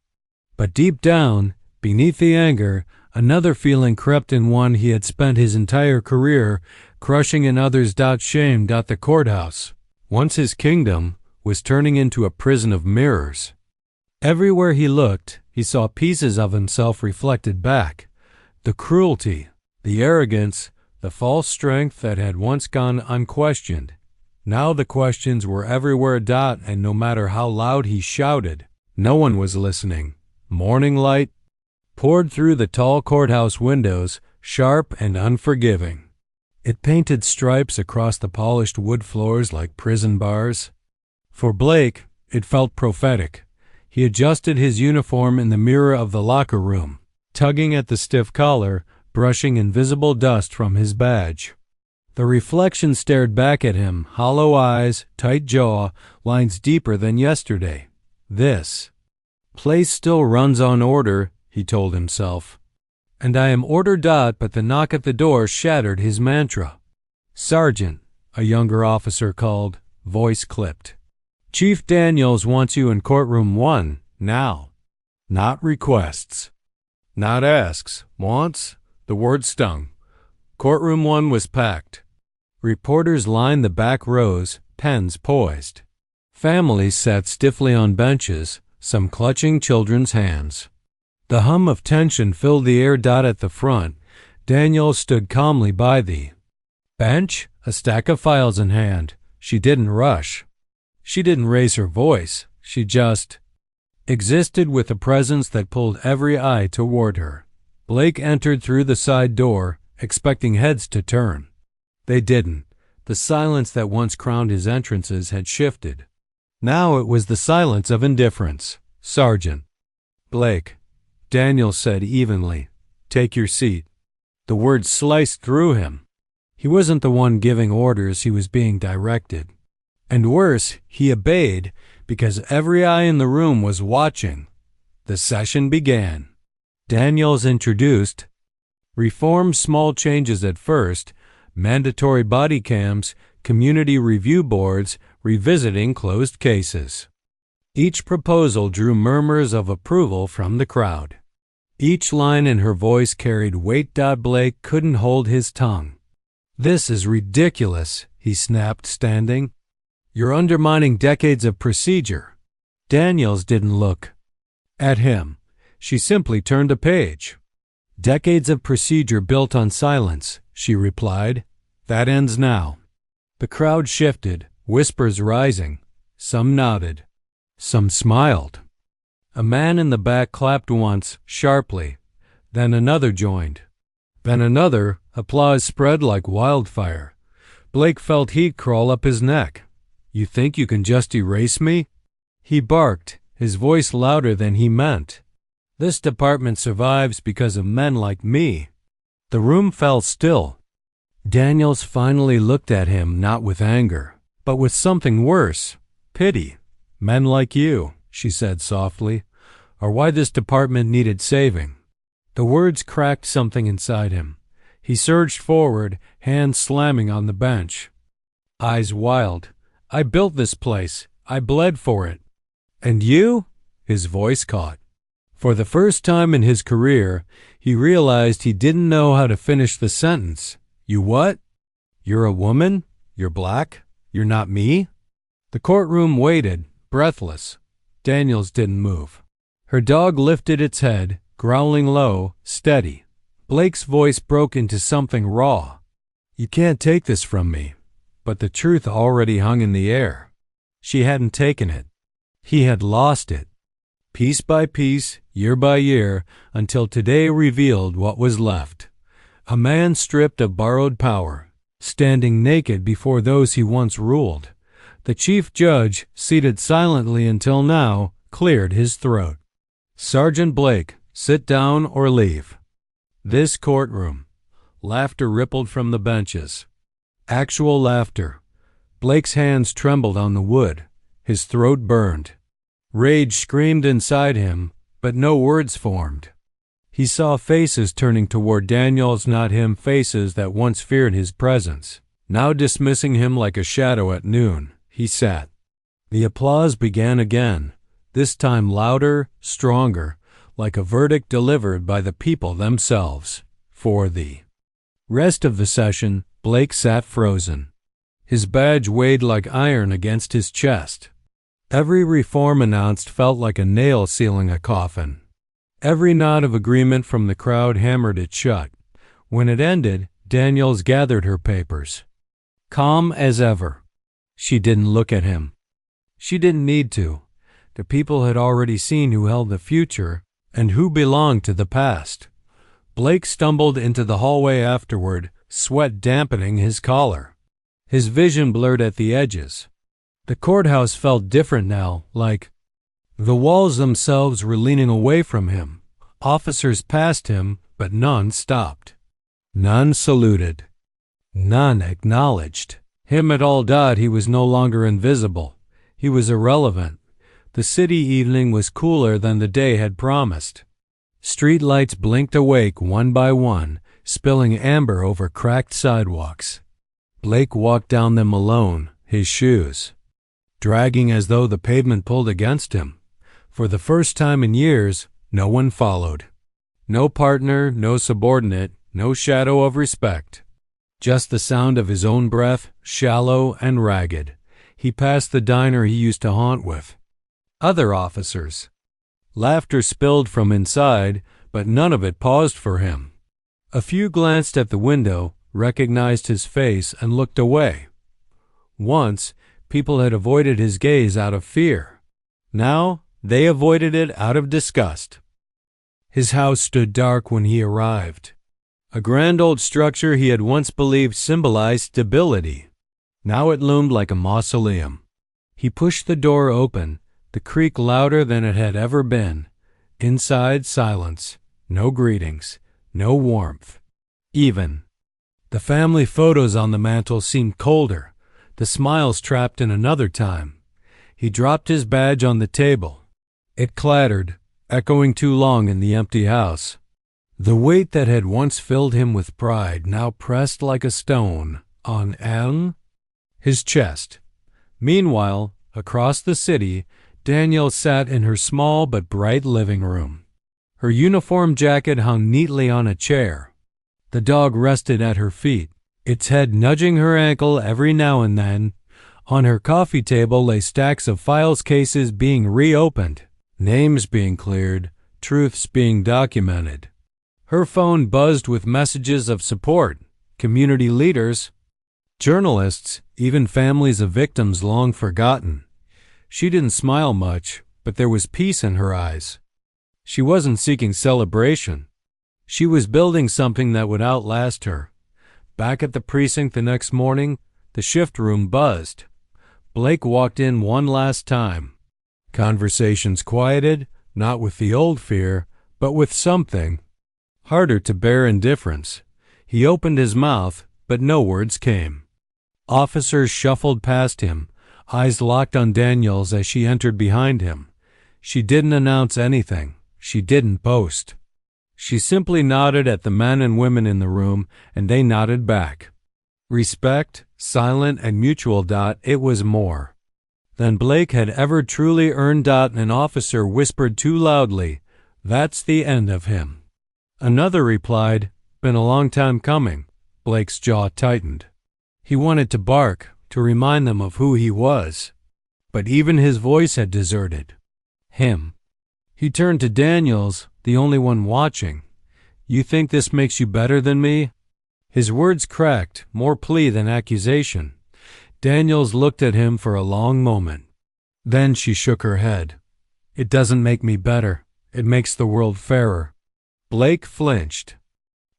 But deep down, beneath the anger, another feeling crept in, one he had spent his entire career crushing in others. Shame. The courthouse, once his kingdom, was turning into a prison of mirrors. Everywhere he looked, he saw pieces of himself reflected back. The cruelty, the arrogance, the false strength that had once gone unquestioned. Now the questions were everywhere. And no matter how loud he shouted, no one was listening. Morning light poured through the tall courthouse windows, sharp and unforgiving. It painted stripes across the polished wood floors like prison bars. For Blake, it felt prophetic. He adjusted his uniform in the mirror of the locker room, tugging at the stiff collar, brushing invisible dust from his badge. The reflection stared back at him, hollow eyes, tight jaw, lines deeper than yesterday. "This place still runs on order," he told himself. "And I am order. But the knock at the door shattered his mantra. "Sergeant," a younger officer called, voice clipped. "Chief Daniels wants you in courtroom 1, now." Not requests. Not asks. Wants. The word stung. Courtroom 1 was packed. Reporters lined the back rows, pens poised. Families sat stiffly on benches, some clutching children's hands. The hum of tension filled the air. At the front, Daniels stood calmly by the bench, a stack of files in hand. She didn't rush. She didn't raise her voice. She just existed with a presence that pulled every eye toward her. Blake entered through the side door, expecting heads to turn. They didn't. The silence that once crowned his entrances had shifted. Now it was the silence of indifference. "Sergeant." "Blake," Daniels said evenly. "Take your seat." The words sliced through him. He wasn't the one giving orders, he was being directed. And worse, he obeyed because every eye in the room was watching. The session began. Daniels introduced reform, small changes at first, mandatory body cams, community review boards, revisiting closed cases. Each proposal drew murmurs of approval from the crowd. Each line in her voice carried weight. Blake couldn't hold his tongue. "This is ridiculous," he snapped, standing. "You're undermining decades of procedure." Daniels didn't look at him. She simply turned a page. "Decades of procedure built on silence," she replied. "That ends now." The crowd shifted, whispers rising. Some nodded. Some smiled. A man in the back clapped once, sharply. Then another joined. Then another. Applause spread like wildfire. Blake felt heat crawl up his neck. "You think you can just erase me?" He barked, his voice louder than he meant. "This department survives because of men like me." The room fell still. Daniels finally looked at him, not with anger, but with something worse, pity. "Men like you," she said softly, "are why this department needed saving." The words cracked something inside him. He surged forward, hands slamming on the bench. Eyes wild. "I built this place. I bled for it." "And you?" His voice caught. For the first time in his career, he realized he didn't know how to finish the sentence. "You what? You're a woman? You're black? You're not me?" The courtroom waited, breathless. Daniels didn't move. Her dog lifted its head, growling low, steady. Blake's voice broke into something raw. "You can't take this from me." But the truth already hung in the air. She hadn't taken it. He had lost it. Piece by piece, year by year, until today revealed what was left. A man stripped of borrowed power, standing naked before those he once ruled. The chief judge, seated silently until now, cleared his throat. "Sergeant Blake, sit down or leave." This courtroom. Laughter rippled from the benches. Actual laughter. Blake's hands trembled on the wood. His throat burned. Rage screamed inside him, but no words formed. He saw faces turning toward Daniels, not him, faces that once feared his presence, now dismissing him like a shadow at noon. He sat. The applause began again, this time louder, stronger, like a verdict delivered by the people themselves. For the rest of the session, Blake sat frozen. His badge weighed like iron against his chest. Every reform announced felt like a nail sealing a coffin. Every nod of agreement from the crowd hammered it shut. When it ended, Daniels gathered her papers. Calm as ever. She didn't look at him. She didn't need to. The people had already seen who held the future and who belonged to the past. Blake stumbled into the hallway afterward, sweat dampening his collar. His vision blurred at the edges. The courthouse felt different now, like the walls themselves were leaning away from him. Officers passed him, but none stopped. None saluted. None acknowledged him at all. He was no longer invisible. He was irrelevant. The city evening was cooler than the day had promised. Street lights blinked awake one by one, spilling amber over cracked sidewalks. Blake walked down them alone, his shoes dragging as though the pavement pulled against him. For the first time in years, no one followed. No partner, no subordinate, no shadow of respect. Just the sound of his own breath, shallow and ragged. He passed the diner he used to haunt with. Other officers. Laughter spilled from inside, but none of it paused for him. A few glanced at the window, recognized his face, and looked away. Once, people had avoided his gaze out of fear. Now, they avoided it out of disgust. His house stood dark when he arrived. A grand old structure he had once believed symbolized stability. Now it loomed like a mausoleum. He pushed the door open, the creak louder than it had ever been. Inside, silence. No greetings. No warmth. Even. The family photos on the mantel seemed colder, the smiles trapped in another time. He dropped his badge on the table. It clattered, echoing too long in the empty house. The weight that had once filled him with pride now pressed like a stone on his chest. Meanwhile, across the city, Danielle sat in her small but bright living room. Her uniform jacket hung neatly on a chair. The dog rested at her feet, its head nudging her ankle every now and then. On her coffee table lay stacks of files cases being reopened, names being cleared, truths being documented. Her phone buzzed with messages of support, community leaders, journalists, even families of victims long forgotten. She didn't smile much, but there was peace in her eyes. She wasn't seeking celebration. She was building something that would outlast her. Back at the precinct the next morning, the shift room buzzed. Blake walked in one last time. Conversations quieted, not with the old fear, but with something harder to bear, indifference. He opened his mouth, but no words came. Officers shuffled past him, eyes locked on Daniels as she entered behind him. She didn't announce anything. She didn't boast. She simply nodded at the men and women in the room, and they nodded back. Respect, silent and mutual. It was more than Blake had ever truly earned. An officer whispered too loudly, "That's the end of him." Another replied, "Been a long time coming." Blake's jaw tightened. He wanted to bark, to remind them of who he was. But even his voice had deserted him. He turned to Daniels, the only one watching. "You think this makes you better than me?" His words cracked, more plea than accusation. Daniels looked at him for a long moment. Then she shook her head. "It doesn't make me better. It makes the world fairer." Blake flinched,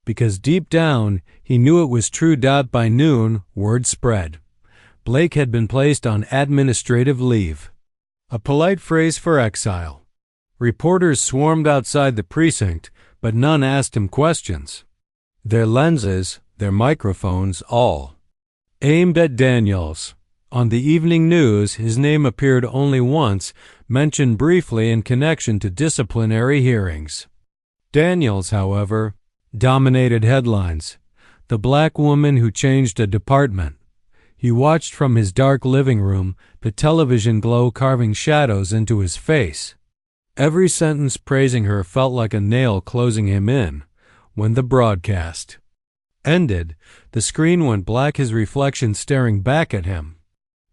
because deep down he knew it was true. By noon, word spread. Blake had been placed on administrative leave, a polite phrase for exile. Reporters swarmed outside the precinct, but none asked him questions. Their lenses, their microphones, all aimed at Daniels. On the evening news, his name appeared only once, mentioned briefly in connection to disciplinary hearings. Daniels, however, dominated headlines. The black woman who changed a department. He watched from his dark living room, the television glow carving shadows into his face. Every sentence praising her felt like a nail closing him in. When the broadcast ended, the screen went black, his reflection staring back at him.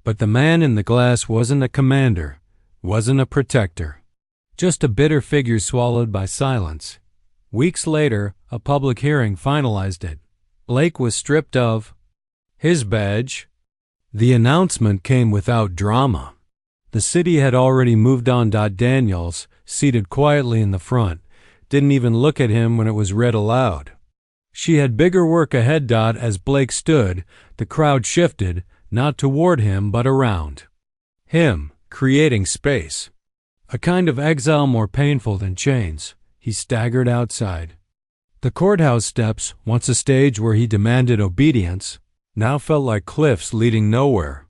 But the man in the glass wasn't a commander, wasn't a protector. Just a bitter figure swallowed by silence. Weeks later, a public hearing finalized it. Blake was stripped of his badge. The announcement came without drama. The city had already moved on. Daniels, seated quietly in the front, didn't even look at him when it was read aloud. She had bigger work ahead. As Blake stood, the crowd shifted, not toward him but around him, creating space. A kind of exile more painful than chains. He staggered outside. The courthouse steps, once a stage where he demanded obedience, now felt like cliffs leading nowhere.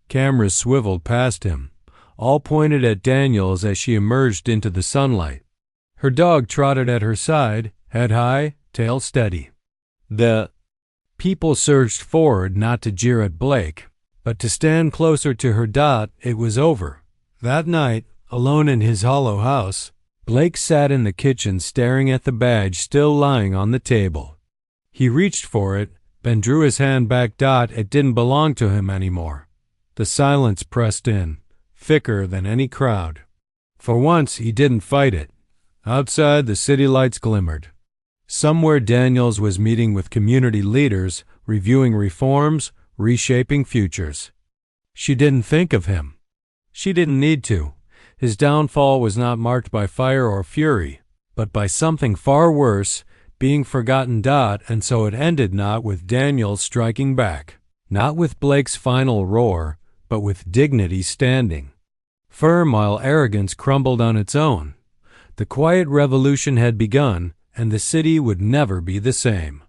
Cameras swiveled past him, all pointed at Daniels as she emerged into the sunlight. Her dog trotted at her side, head high, tail steady. The people surged forward, not to jeer at Blake, but to stand closer to her. It was over. That night, alone in his hollow house, Blake sat in the kitchen staring at the badge still lying on the table. He reached for it, then drew his hand back. It didn't belong to him anymore. The silence pressed in, thicker than any crowd. For once, he didn't fight it. Outside, the city lights glimmered. Somewhere Daniels was meeting with community leaders, reviewing reforms, reshaping futures. She didn't think of him. She didn't need to. His downfall was not marked by fire or fury, but by something far worse, being forgotten. And so it ended not with Daniels striking back, not with Blake's final roar, but with dignity standing firm while arrogance crumbled on its own. The quiet revolution had begun, and the city would never be the same.